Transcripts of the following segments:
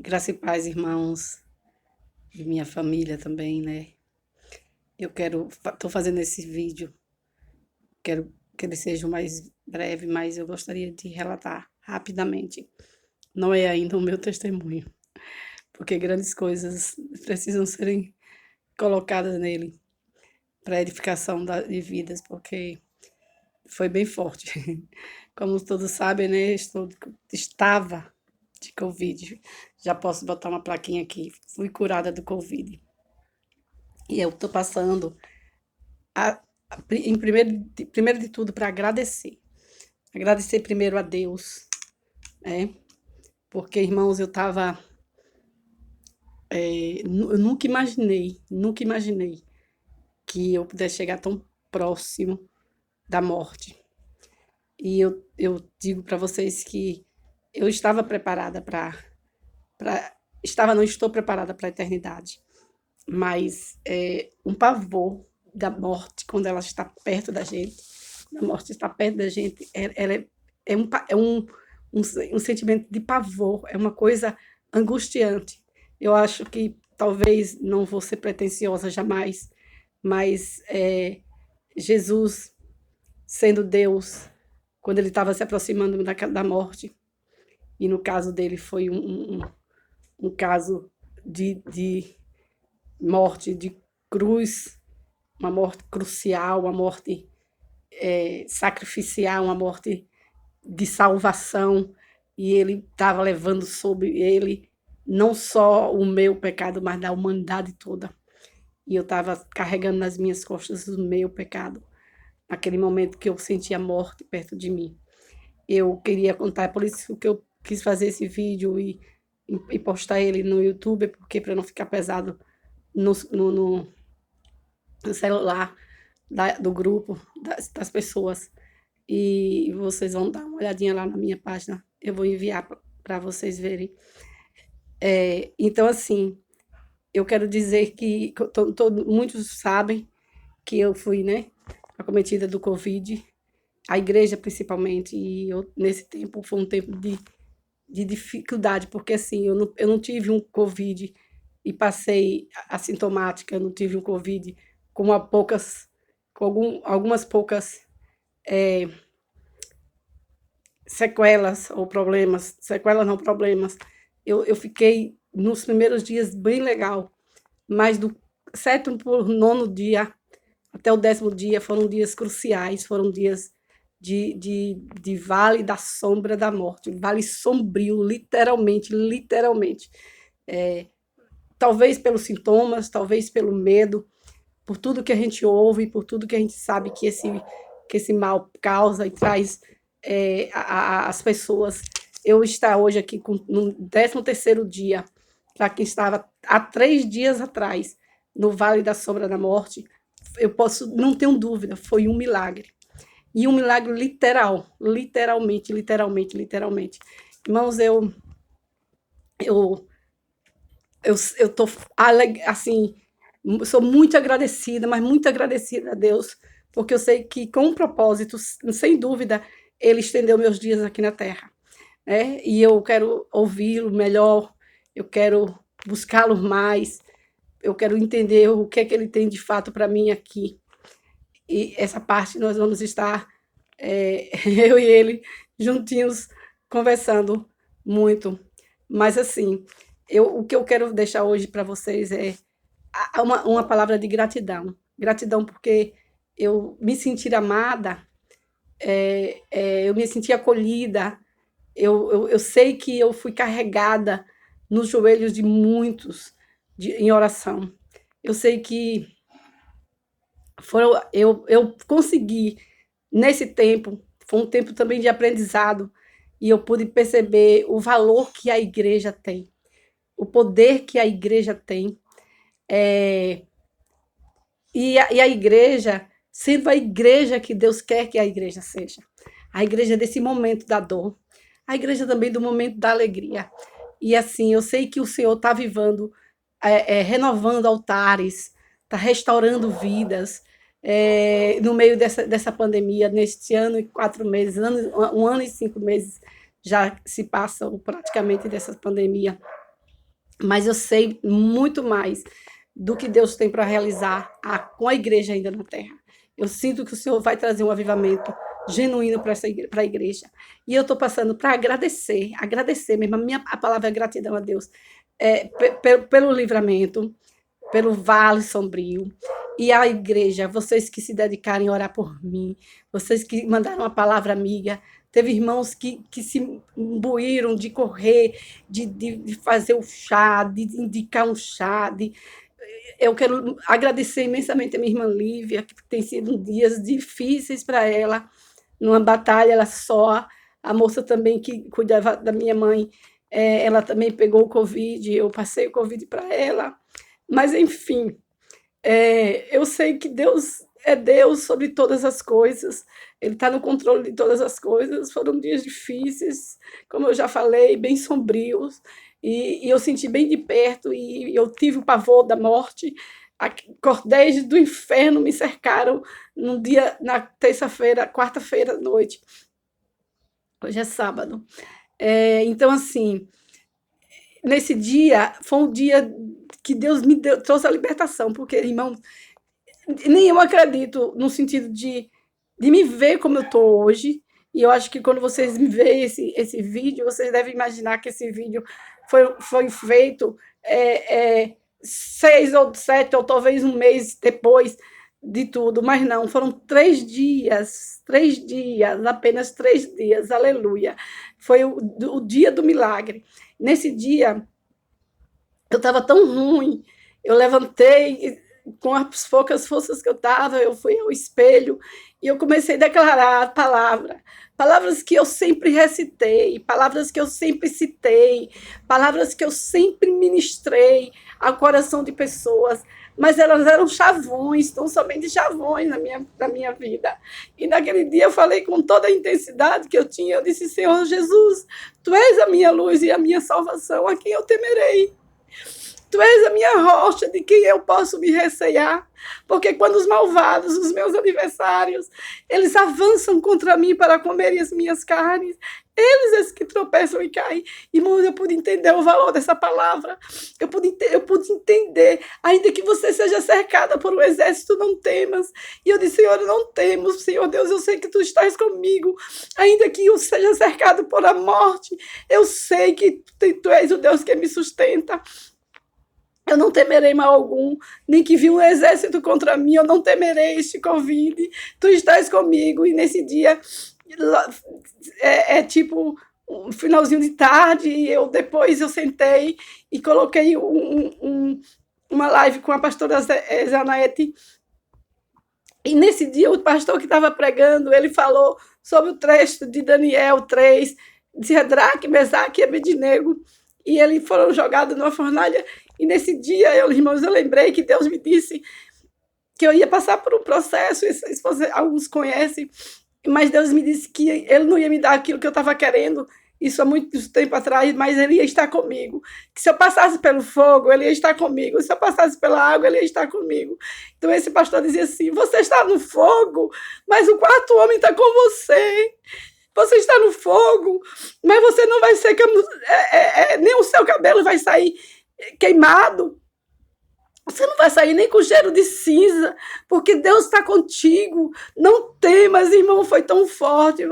Graça e paz, irmãos, e minha família também, né? Tô fazendo esse vídeo, quero que ele seja o mais breve, mas eu gostaria de relatar rapidamente. Não é ainda o meu testemunho, porque grandes coisas precisam serem colocadas nele para edificação de vidas, porque foi bem forte. Como todos sabem, né? Estava de Covid. Já posso botar uma plaquinha aqui. Fui curada do Covid. E eu estou passando primeiro de tudo para agradecer. Agradecer primeiro a Deus, né? Porque, irmãos, eu nunca imaginei que eu pudesse chegar tão próximo da morte. E eu digo para vocês que eu estava preparada não estou preparada para a eternidade, mas um pavor da morte, quando ela está perto da gente, a morte está perto da gente, ela é um sentimento de pavor, é uma coisa angustiante. Eu acho que talvez não vou ser pretensiosa jamais, mas Jesus, sendo Deus, quando ele estava se aproximando da morte, e no caso dele foi um caso de morte de cruz, uma morte crucial, uma morte sacrificial, uma morte de salvação, e ele estava levando sobre ele não só o meu pecado, mas da humanidade toda. E eu estava carregando nas minhas costas o meu pecado, naquele momento que eu senti a morte perto de mim. Eu queria contar, é por isso que eu quis fazer esse vídeo e postar ele no YouTube, porque para não ficar pesado no, no, no, no celular do grupo, das pessoas. E vocês vão dar uma olhadinha lá na minha página. Eu vou enviar para vocês verem. Então, assim, eu quero dizer que muitos sabem que eu fui, né, acometida do Covid, a igreja principalmente, e nesse tempo foi um tempo de dificuldade, porque assim, eu não tive um Covid e passei assintomática, eu não tive um Covid com, a poucas, algumas poucas sequelas ou problemas, sequelas não problemas. Eu fiquei nos primeiros dias bem legal, mas do sétimo por nono dia até o 10º dia foram dias cruciais, foram dias de vale da sombra da morte, vale sombrio, literalmente, literalmente. É, talvez pelos sintomas, talvez pelo medo, por tudo que a gente ouve, por tudo que a gente sabe que esse mal causa e traz as pessoas. Eu estar hoje aqui no 13º dia, para quem estava há 3 dias atrás, no Vale da Sombra da Morte, eu posso, não tenho dúvida, foi um milagre. E um milagre literal, literalmente, literalmente, literalmente. Irmãos, eu, eu tô assim, sou muito agradecida, mas muito agradecida a Deus, porque eu sei que com um propósito, sem dúvida, Ele estendeu meus dias aqui na Terra, né? E eu quero ouvi-lo melhor, eu quero buscá-lo mais, eu quero entender o que é que Ele tem de fato para mim aqui. E essa parte nós vamos estar, eu e ele, juntinhos, conversando muito. Mas assim, o que eu quero deixar hoje para vocês é uma palavra de gratidão. Gratidão porque eu me sentir amada, eu me senti acolhida, eu sei que eu fui carregada nos joelhos de muitos em oração. Eu sei que eu consegui, nesse tempo, foi um tempo também de aprendizado, e eu pude perceber o valor que a igreja tem, o poder que a igreja tem. É, e a igreja, sendo a igreja que Deus quer que a igreja seja. A igreja desse momento da dor, a igreja também do momento da alegria. E assim, eu sei que o Senhor está vivendo, renovando altares, está restaurando vidas, no meio dessa pandemia, neste ano e 4 meses, um ano e 5 meses já se passam praticamente dessa pandemia. mas eu sei muito mais do que Deus tem para realizar com a igreja ainda na terra. Eu sinto que o Senhor vai trazer um avivamento genuíno para a igreja. E eu estou passando para agradecer mesmo. A palavra é gratidão a Deus, pelo livramento, pelo vale sombrio. E a igreja, vocês que se dedicarem a orar por mim, vocês que mandaram uma palavra amiga, teve irmãos que se imbuíram de correr, de fazer o chá, de indicar um chá. Eu quero agradecer imensamente a minha irmã Lívia, que tem sido dias difíceis para ela, numa batalha ela só. A moça também que cuidava da minha mãe, ela também pegou o Covid, eu passei o Covid para ela. Mas, enfim, eu sei que Deus é Deus sobre todas as coisas, Ele está no controle de todas as coisas. Foram dias difíceis, como eu já falei, bem sombrios, e eu senti bem de perto, e eu tive o pavor da morte. Cordéis do inferno me cercaram num dia, na terça-feira, quarta-feira à noite. Hoje é sábado. Então, assim, nesse dia, foi um dia que Deus trouxe a libertação, porque, irmão, nem eu acredito no sentido de me ver como eu estou hoje. E eu acho que quando vocês me veem esse vídeo, vocês devem imaginar que esse vídeo foi feito 6 ou 7 ou talvez um mês depois de tudo, mas não, foram 3 dias, apenas 3 dias, aleluia. Foi o dia do milagre. Nesse dia, eu estava tão ruim, eu levantei com as poucas forças que eu estava, eu fui ao espelho e eu comecei a declarar palavras que eu sempre recitei, palavras que eu sempre citei, palavras que eu sempre ministrei ao coração de pessoas, mas elas eram chavões, tão somente chavões na minha vida. E naquele dia eu falei com toda a intensidade que eu tinha, eu disse: Senhor Jesus, Tu és a minha luz e a minha salvação, a quem eu temerei. Tu és a minha rocha, de quem eu posso me recear. Porque quando os malvados, os meus adversários, eles avançam contra mim para comerem as minhas carnes, eles que tropeçam e caem. Irmãos, eu pude entender o valor dessa palavra. Eu pude entender, ainda que você seja cercada por um exército, não temas. E eu disse: Senhor, não temos, Senhor Deus, eu sei que Tu estás comigo. Ainda que eu seja cercado por a morte, eu sei que Tu és o Deus que me sustenta. Eu não temerei mal algum, nem que vi um exército contra mim, eu não temerei este Covid. Tu estás comigo. E nesse dia, tipo um finalzinho de tarde, e depois eu sentei e coloquei uma live com a pastora Zanaete. E nesse dia, o pastor que estava pregando, ele falou sobre o trecho de Daniel 3, de Sadraque, Mesaque e Abednego, e eles foram jogados numa fornalha. E nesse dia, irmãos, eu lembrei que Deus me disse que eu ia passar por um processo, alguns conhecem, mas Deus me disse que Ele não ia me dar aquilo que eu estava querendo, isso há muito tempo atrás, mas Ele ia estar comigo. Que se eu passasse pelo fogo, Ele ia estar comigo. Se eu passasse pela água, Ele ia estar comigo. Então esse pastor dizia assim: você está no fogo, mas o quarto homem está com você. Você está no fogo, mas você não vai ser... nem o seu cabelo vai sair queimado. Você não vai sair nem com cheiro de cinza, porque Deus está contigo. Não temas, irmão. Foi tão forte,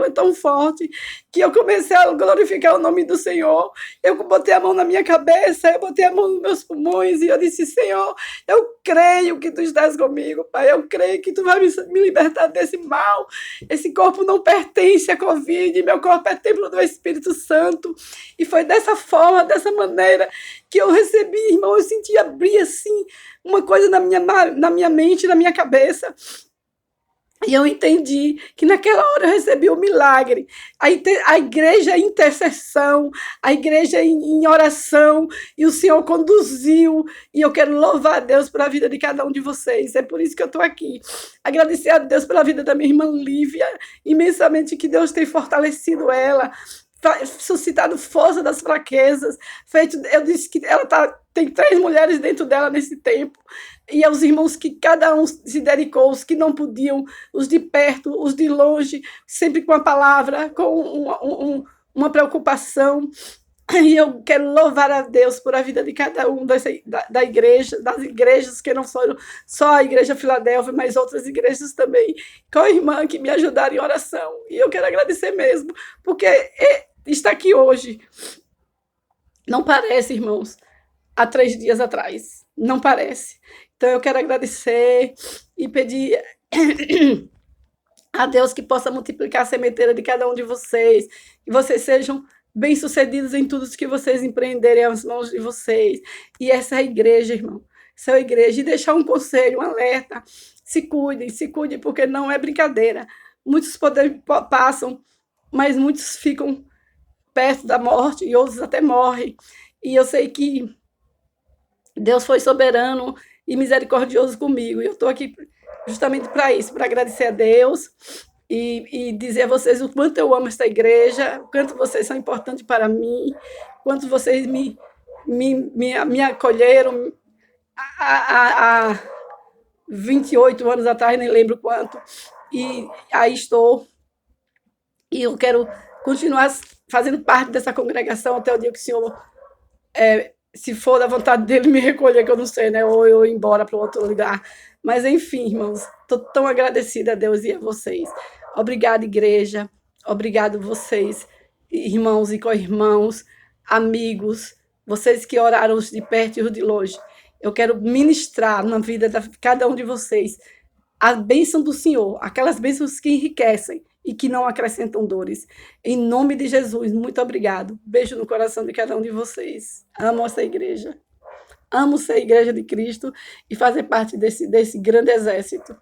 que eu comecei a glorificar o nome do Senhor. Eu botei a mão na minha cabeça, eu botei a mão nos meus pulmões e eu disse: Senhor, eu creio que Tu estás comigo, Pai. Eu creio que Tu vai me libertar desse mal. Esse corpo não pertence à Covid, meu corpo é templo do Espírito Santo. E foi dessa forma, dessa maneira, que eu recebi, irmão. Eu senti abrir assim uma coisa na minha mente, na minha cabeça. E eu entendi que naquela hora eu recebi o milagre. A igreja em intercessão, a igreja em oração, e o Senhor conduziu. E eu quero louvar a Deus pela vida de cada um de vocês. É por isso que eu estou aqui. Agradecer a Deus pela vida da minha irmã Lívia, imensamente, que Deus tem fortalecido ela, suscitado força das fraquezas. Eu disse que ela tem 3 mulheres dentro dela nesse tempo. E aos irmãos que cada um se dedicou, os que não podiam, os de perto, os de longe, sempre com a palavra, com uma preocupação. E eu quero louvar a Deus por a vida de cada um da igreja, das igrejas que não foram só a Igreja Filadélfia, mas outras igrejas também, com a irmã que me ajudaram em oração. E eu quero agradecer mesmo, porque está aqui hoje. Não parece, irmãos, há 3 dias atrás. Não parece. Então eu quero agradecer e pedir a Deus que possa multiplicar a sementeira de cada um de vocês, que vocês sejam bem-sucedidos em tudo que vocês empreenderem às mãos de vocês. E essa é a igreja, irmão. Essa é a igreja. E deixar um conselho, um alerta. Se cuidem, porque não é brincadeira. Muitos passam, mas muitos ficam perto da morte e outros até morrem. E eu sei que Deus foi soberano e misericordioso comigo. E eu estou aqui justamente para isso, para agradecer a Deus e dizer a vocês o quanto eu amo esta igreja, o quanto vocês são importantes para mim, quanto vocês me acolheram há 28 anos atrás, nem lembro quanto, e aí estou, e eu quero continuar fazendo parte dessa congregação até o dia que o Senhor, se for da vontade dele, me recolher, que eu não sei, né? Ou eu ir embora para outro lugar. Mas, enfim, irmãos, estou tão agradecida a Deus e a vocês. Obrigada, igreja. Obrigado vocês, irmãos e co-irmãos, amigos, vocês que oraram os de perto e os de longe. Eu quero ministrar na vida de cada um de vocês a bênção do Senhor, aquelas bênçãos que enriquecem e que não acrescentam dores. Em nome de Jesus, muito obrigado. Beijo no coração de cada um de vocês. Amo essa igreja. Amo ser a igreja de Cristo e fazer parte desse grande exército.